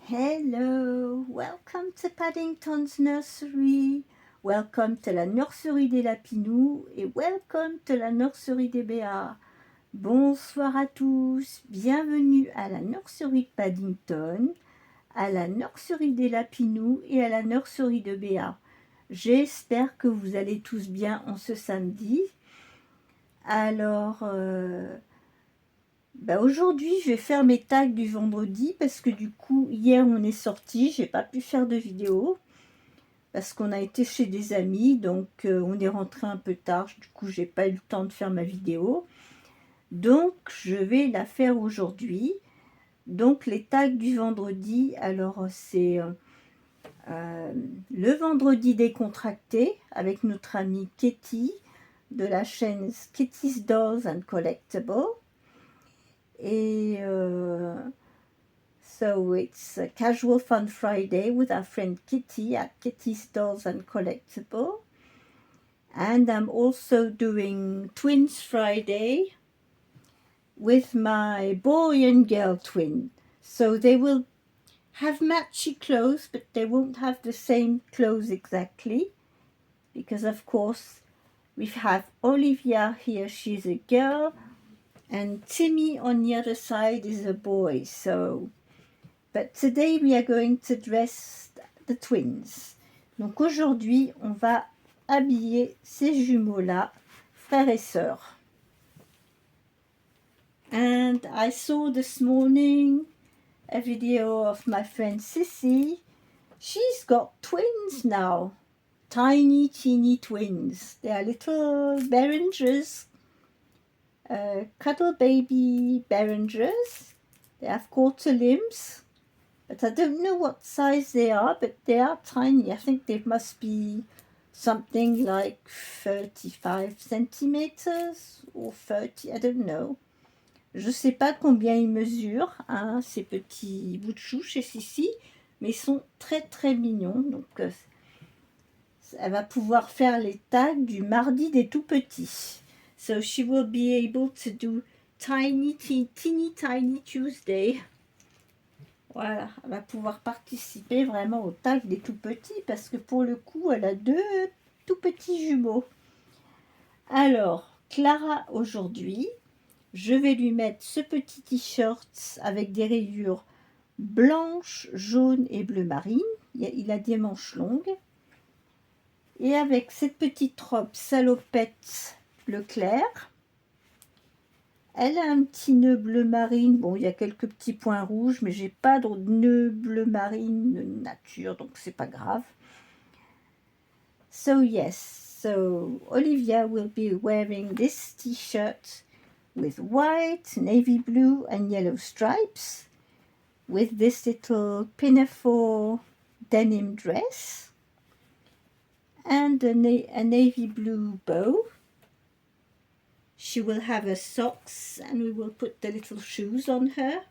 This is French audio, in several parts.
Hello, welcome to Paddington's Nursery. Welcome to la nurserie des Lapinous et welcome to la nurserie des Béats. Bonsoir à tous, bienvenue à la nurserie de Paddington, à la nurserie des Lapinous et à la nurserie de Béats. J'espère que vous allez tous bien en ce samedi. Alors, aujourd'hui, je vais faire mes tags du vendredi parce que du coup, hier, on est sorti, j'ai pas pu faire de vidéo parce qu'on a été chez des amis, donc on est rentré un peu tard, du coup, j'ai pas eu le temps de faire ma vidéo. Donc, je vais la faire aujourd'hui. Donc, les tags du vendredi, alors c'est le vendredi décontracté avec notre amie Katie de la chaîne Katie's Dolls and Collectibles. Et so it's a casual fun Friday with our friend Kitty at Kitty's Dolls and Collectible. And I'm also doing Twins Friday with my boy and girl twin. So they will have matchy clothes, but they won't have the same clothes exactly. Because of course we have Olivia here, she's a girl, and Timmy on the other side is a boy. So, but today we are going to dress the twins. Donc aujourd'hui, on va habiller ces jumeaux-là, frères et sœurs. And I saw this morning a video of my friend Sissy. She's got twins now, tiny, teeny twins. They are little Berengers. Cuddle baby Berengers. They have quarter limbs, but I don't know what size they are, but they are tiny. I think they must be something like 35 centimeters or 30, I don't know. Je sais pas combien ils mesurent, hein, ces petits bouts de chou chez Sissi, mais ils sont très très mignons. Donc elle va pouvoir faire les tags du mardi des tout petits. So she will be able to do teeny tiny Tuesday. Voilà, elle va pouvoir participer vraiment au tag des tout petits parce que pour le coup, elle a deux tout petits jumeaux. Alors, Clara, aujourd'hui, je vais lui mettre ce petit t-shirt avec des rayures blanches, jaunes et bleu marine. Il a des manches longues. Et avec cette petite robe salopette bleu clair. Elle a un petit nœud bleu marine. Bon, il y a quelques petits points rouges, mais j'ai pas de nœud bleu marine nature, donc c'est pas grave. So yes, so Olivia will be wearing this t-shirt with white, navy blue and yellow stripes with this little pinafore denim dress and a navy blue bow. She will have her socks and we will put the little shoes on her.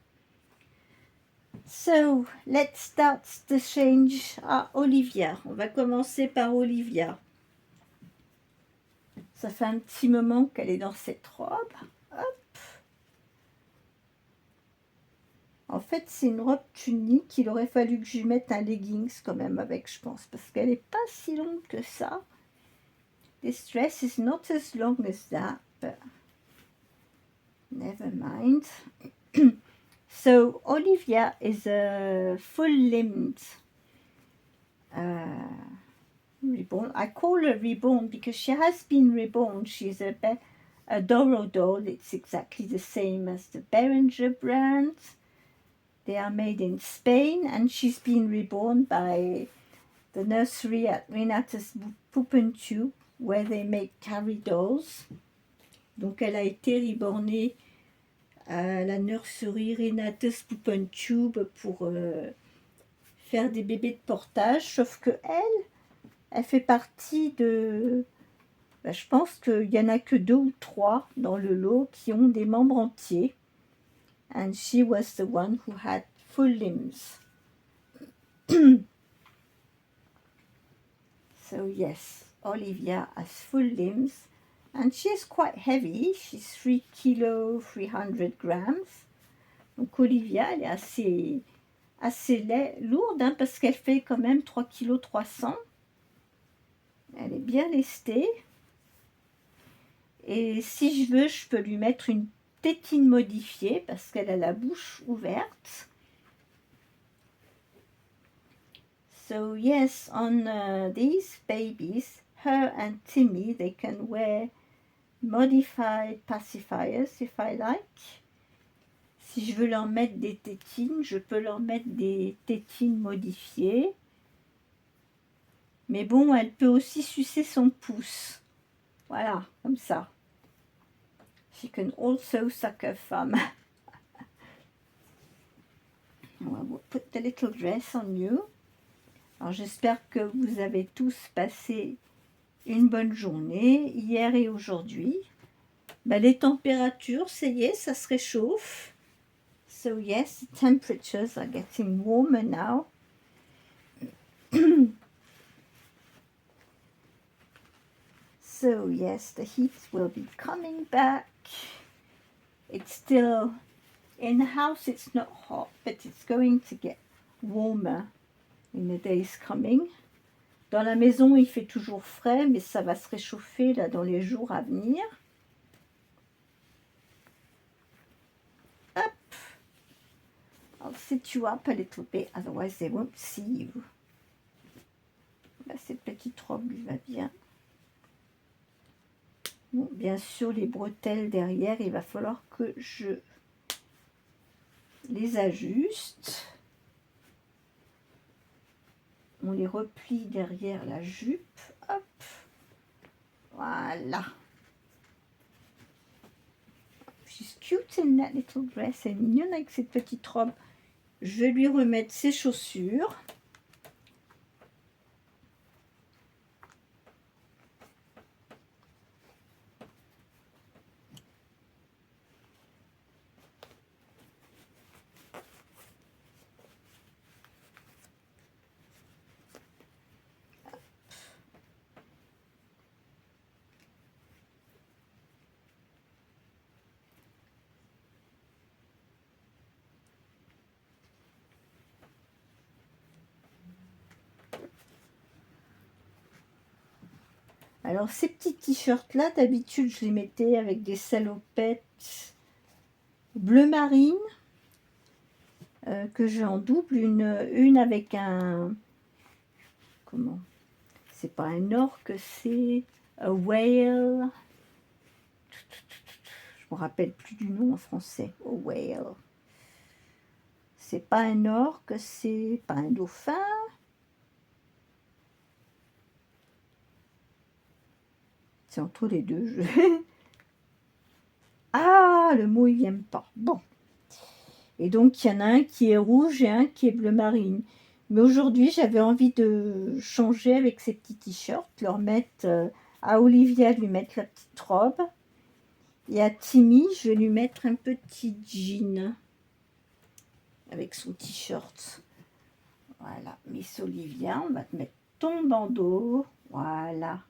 So, let's start the change à Olivia. On va commencer par Olivia. Ça fait un petit moment qu'elle est dans cette robe. Hop. En fait, c'est une robe tunique. Il aurait fallu que je lui mette un leggings quand même avec, je pense, parce qu'elle n'est pas si longue que ça. This dress is not as long as that, but never mind. So Olivia is a full-limbed reborn. I call her reborn because she has been reborn. She's a Doro doll. It's exactly the same as the Berenger brand. They are made in Spain, and she's been reborn by the nursery at Renatus Puppentube, where they make carry dolls. Donc elle a été rebornée à la nurserie Renatus Puppentube pour faire des bébés de portage, sauf que elle fait partie de... je pense qu'il n'y en a que 2 ou 3 dans le lot qui ont des membres entiers. And she was the one who had full limbs. So yes, Olivia has full limbs. And she's quite heavy. She's 3 kg 300 grams. Donc Olivia, elle est assez assez lourde, hein, parce qu'elle fait quand même 3,3 kg. Elle est bien lestée. Et si je veux, je peux lui mettre une tétine modifiée parce qu'elle a la bouche ouverte. So yes, on these babies, her and Timmy, they can wear modified pacifiers if I like. Si je veux leur mettre des tétines, je peux leur mettre des tétines modifiées. Mais bon, elle peut aussi sucer son pouce. Voilà, comme ça. She can also suck her thumb. We'll put the little dress on you. Alors j'espère que vous avez tous passé une bonne journée, hier et aujourd'hui. Ben, les températures, ça y est, ça se réchauffe. So yes, the temperatures are getting warmer now. So yes, the heat will be coming back. It's still, in the house it's not hot, but it's going to get warmer in the days coming. Dans la maison, il fait toujours frais, mais ça va se réchauffer là dans les jours à venir. Hop. I'll sit you up a little bit, otherwise they won't see you. Là, cette petite robe lui va bien. Bon, bien sûr, les bretelles derrière, il va falloir que je les ajuste. On les replie derrière la jupe. Hop. Voilà. She's cute in that little dress. Elle est mignonne avec cette petite robe. Je vais lui remettre ses chaussures. Alors ces petits t-shirts là, d'habitude je les mettais avec des salopettes bleu marine que j'ai en double, une avec un, comment, c'est pas un orque, c'est a whale, je me rappelle plus du nom en français, a whale, c'est pas un orque, c'est pas un dauphin. C'est entre les deux. Ah, le mot, il vient pas. Bon. Et donc, il y en a un qui est rouge et un qui est bleu marine. Mais aujourd'hui, j'avais envie de changer avec ces petits t-shirts, leur mettre à Olivia, lui mettre la petite robe. Et à Timmy, je vais lui mettre un petit jean avec son t-shirt. Voilà. Miss Olivia, on va te mettre ton bandeau. Voilà.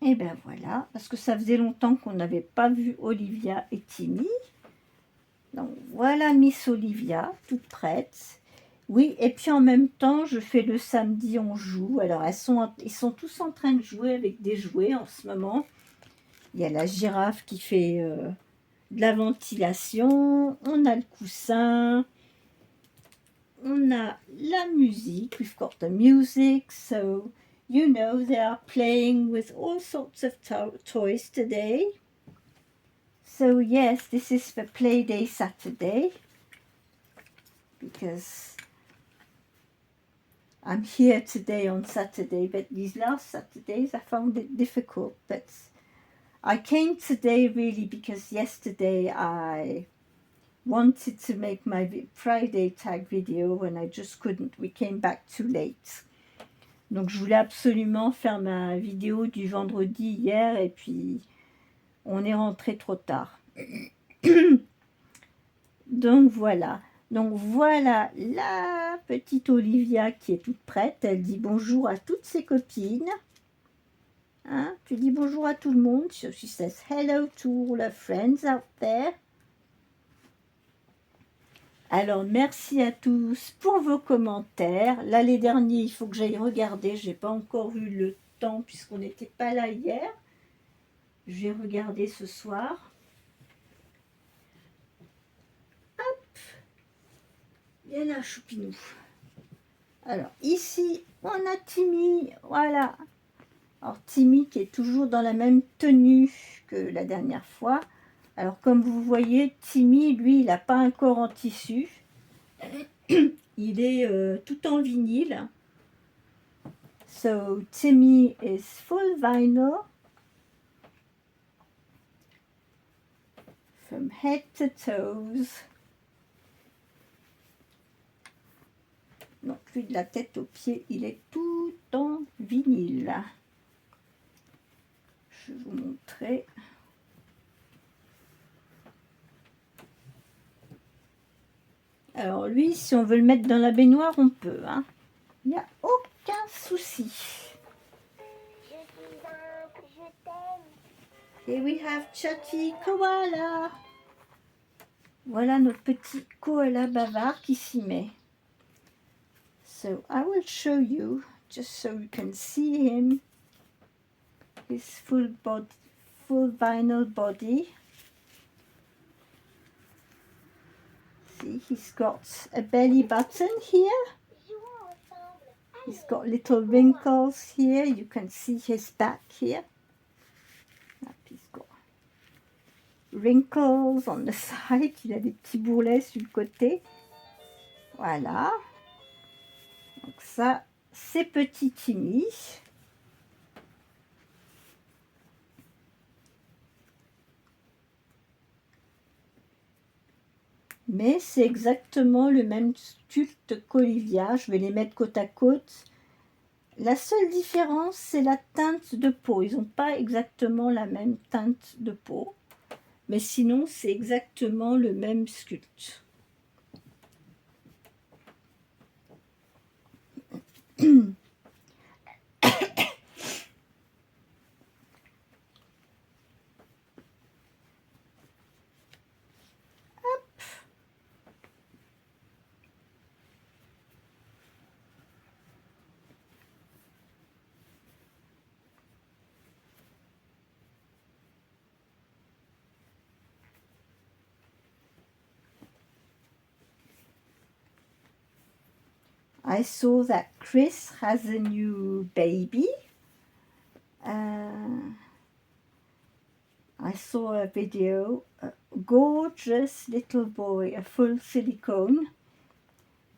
Et ben voilà, parce que ça faisait longtemps qu'on n'avait pas vu Olivia et Timmy. Donc voilà Miss Olivia, toute prête. Oui, et puis en même temps, je fais le samedi, on joue. Alors ils sont tous en train de jouer avec des jouets en ce moment. Il y a la girafe qui fait de la ventilation. On a le coussin. On a la musique. We've got the music, so... You know, they are playing with all sorts of toys today. So yes, this is for Play Day Saturday. Because I'm here today on Saturday, but these last Saturdays I found it difficult. But I came today really because yesterday I wanted to make my Friday tag video and I just couldn't. We came back too late. Donc je voulais absolument faire ma vidéo du vendredi hier et puis on est rentré trop tard. Donc voilà. Donc voilà la petite Olivia qui est toute prête. Elle dit bonjour à toutes ses copines. Hein? Tu dis bonjour à tout le monde. So she says hello to all her friends out there. Alors, merci à tous pour vos commentaires. Là, les derniers, il faut que j'aille regarder. J'ai pas encore eu le temps puisqu'on n'était pas là hier. Je vais regarder ce soir. Hop, viens là, choupinou. Alors, ici, on a Timmy. Voilà. Alors, Timmy qui est toujours dans la même tenue que la dernière fois. Alors, comme vous voyez, Timmy, lui, il n'a pas un corps en tissu. Il est tout en vinyle. So, Timmy is full vinyl. From head to toes. Donc, lui, de la tête aux pieds, il est tout en vinyle. Je vais vous montrer. Alors, lui, si on veut le mettre dans la baignoire, on peut. Hein. Il n'y a aucun souci. Je t'aime. Et we have Chatty Koala. Voilà notre petit koala bavard qui s'y met. So I will show you, just so you can see him, his full vinyl body. See, he's got a belly button here. He's got little wrinkles here. You can see his back here. He's got wrinkles on the side. Il a des petits bourrelets sur le côté. Voilà. Donc ça, c'est petit Timmy. Mais c'est exactement le même sculpte qu'Olivia. Je vais les mettre côte à côte. La seule différence, c'est la teinte de peau. Ils n'ont pas exactement la même teinte de peau. Mais sinon, c'est exactement le même sculpte. I saw that Chris has a new baby. I saw a video, a gorgeous little boy, a full silicone.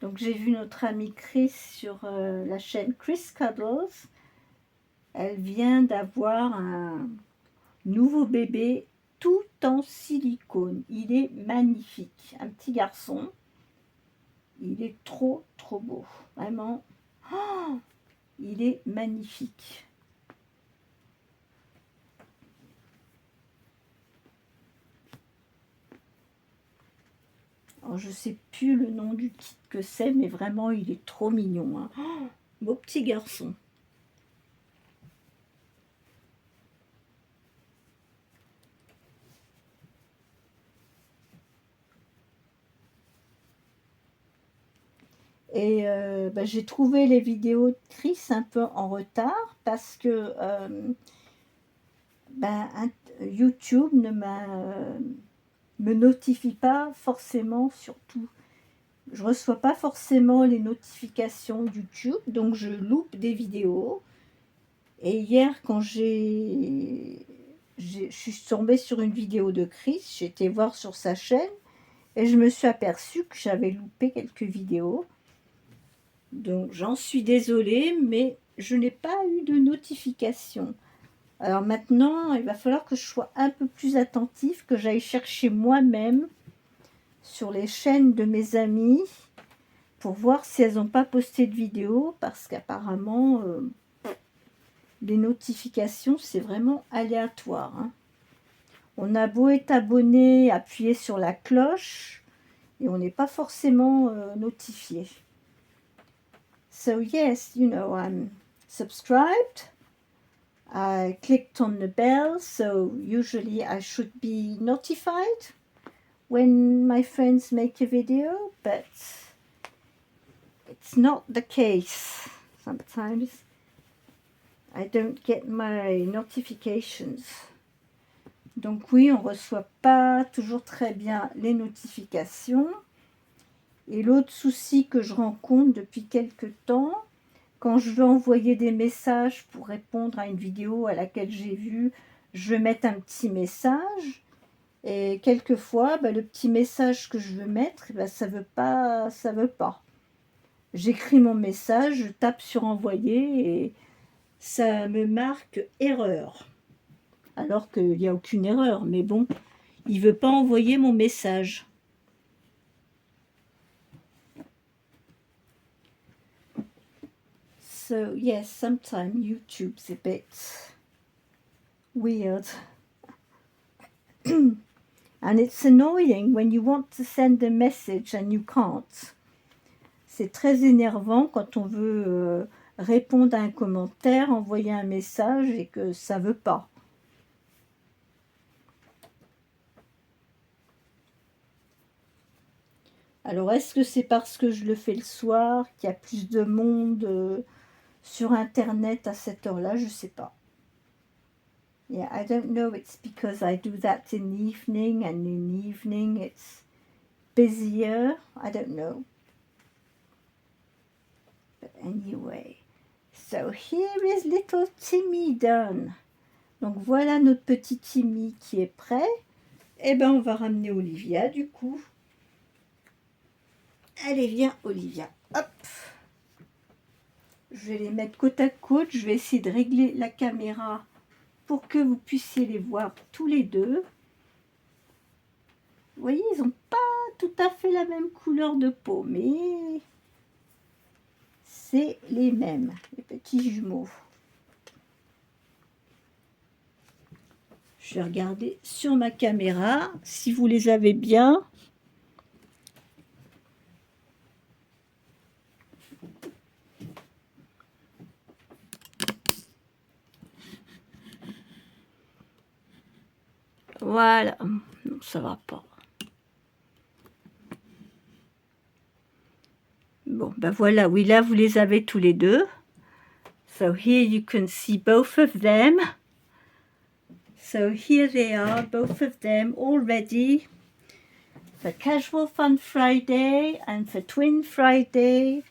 Donc j'ai vu notre amie Chris sur la chaîne Chris Cuddles. Elle vient d'avoir un nouveau bébé tout en silicone. Il est magnifique. Un petit garçon. Il est trop beau. Vraiment. Oh, il est magnifique. Alors, je ne sais plus le nom du kit que c'est, mais vraiment, il est trop mignon. Hein. Oh, beau petit garçon. Et j'ai trouvé les vidéos de Chris un peu en retard parce que YouTube ne me notifie pas forcément surtout. Je reçois pas forcément les notifications YouTube, donc je loupe des vidéos. Et hier, quand je suis tombée sur une vidéo de Chris, j'ai été voir sur sa chaîne et je me suis aperçue que j'avais loupé quelques vidéos. Donc j'en suis désolée, mais je n'ai pas eu de notification. Alors maintenant, il va falloir que je sois un peu plus attentive, que j'aille chercher moi-même sur les chaînes de mes amies pour voir si elles n'ont pas posté de vidéo, parce qu'apparemment, les notifications, c'est vraiment aléatoire. Hein. On a beau être abonné, appuyer sur la cloche, et on n'est pas forcément notifié. So yes, you know, I'm subscribed. I clicked on the bell, so usually I should be notified when my friends make a video, but it's not the case. Sometimes I don't get my notifications. Donc oui, on ne reçoit pas toujours très bien les notifications. Et l'autre souci que je rencontre depuis quelque temps, quand je veux envoyer des messages pour répondre à une vidéo à laquelle j'ai vu, je veux mettre un petit message. Et quelquefois, le petit message que je veux mettre, ça veut pas. J'écris mon message, je tape sur envoyer et ça me marque erreur. Alors qu'il n'y a aucune erreur, mais bon, il ne veut pas envoyer mon message. So yes, sometimes YouTube's a bit weird. And it's annoying when you want to send a message and you can't. C'est très énervant quand on veut répondre à un commentaire, envoyer un message et que ça ne veut pas. Alors, est-ce que c'est parce que je le fais le soir, qu'il y a plus de monde sur Internet à cette heure-là? Je ne sais pas. Yeah, I don't know. It's because I do that in the evening, and in the evening it's busier. I don't know. But anyway, so here is little Timmy done. Donc voilà notre petit Timmy qui est prêt. Eh ben, on va ramener Olivia du coup. Allez, viens Olivia. Hop. Je vais les mettre côte à côte. Je vais essayer de régler la caméra pour que vous puissiez les voir tous les deux. Vous voyez, ils n'ont pas tout à fait la même couleur de peau, mais c'est les mêmes, les petits jumeaux. Je vais regarder sur ma caméra si vous les avez bien. Voilà, non, ça va pas. Bon, ben voilà, oui, là, vous les avez tous les deux. So here you can see both of them. So here they are, both of them, all ready for Casual Fun Friday and for Twin Friday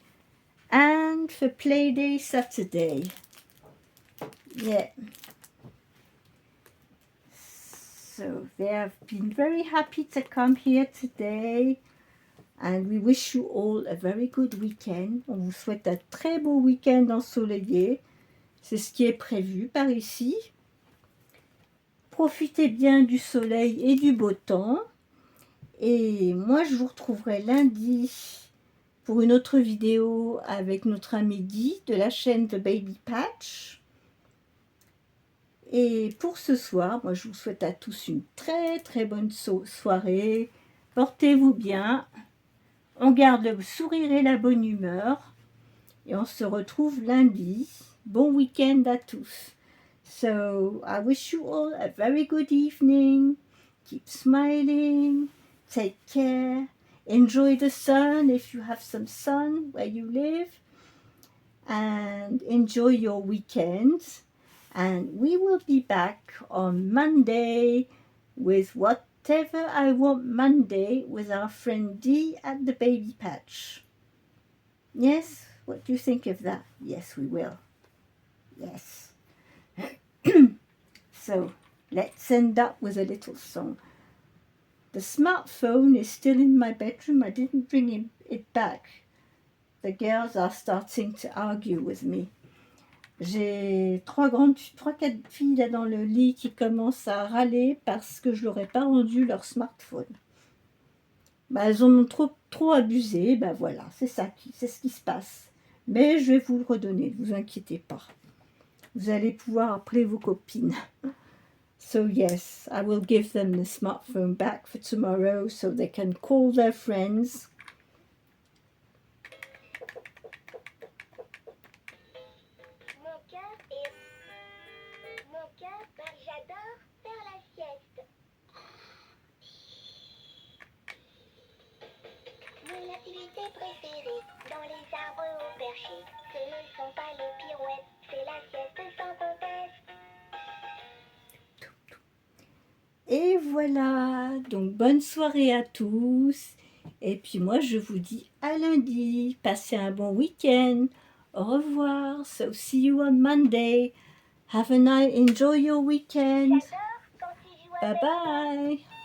and for Playday Saturday. Yeah. So they have been very happy to come here today. And we wish you all a very good weekend. On vous souhaite un très beau week-end ensoleillé. C'est ce qui est prévu par ici. Profitez bien du soleil et du beau temps. Et moi, je vous retrouverai lundi pour une autre vidéo avec notre ami Guy de la chaîne The Baby Patch. Et pour ce soir, moi, je vous souhaite à tous une très très bonne soirée. Portez-vous bien. On garde le sourire et la bonne humeur. Et on se retrouve lundi. Bon week-end à tous. So, I wish you all a very good evening. Keep smiling. Take care. Enjoy the sun if you have some sun where you live. And enjoy your weekend. And we will be back on Monday with Whatever I Want Monday with our friend Dee at the Baby Patch. Yes? What do you think of that? Yes, we will. Yes. So, let's end up with a little song. The smartphone is still in my bedroom. I didn't bring it back. The girls are starting to argue with me. J'ai quatre filles là dans le lit qui commencent à râler parce que je leur ai pas rendu leur smartphone. Elles en ont trop abusé. Voilà, c'est ce qui se passe. Mais je vais vous le redonner, ne vous inquiétez pas. Vous allez pouvoir appeler vos copines. So yes, I will give them the smartphone back for tomorrow so they can call their friends. Mon cœur, j'adore faire la sieste. préférée. Dans les arbres au perché, ce ne sont pas les pirouettes, c'est la sieste sans conteste. Et voilà, donc bonne soirée à tous. Et puis moi, je vous dis à lundi. Passez un bon week-end. Au revoir. So see you on Monday. Have a nice, enjoy your weekend. J'adore quand tu joues Bye avec moi. bye.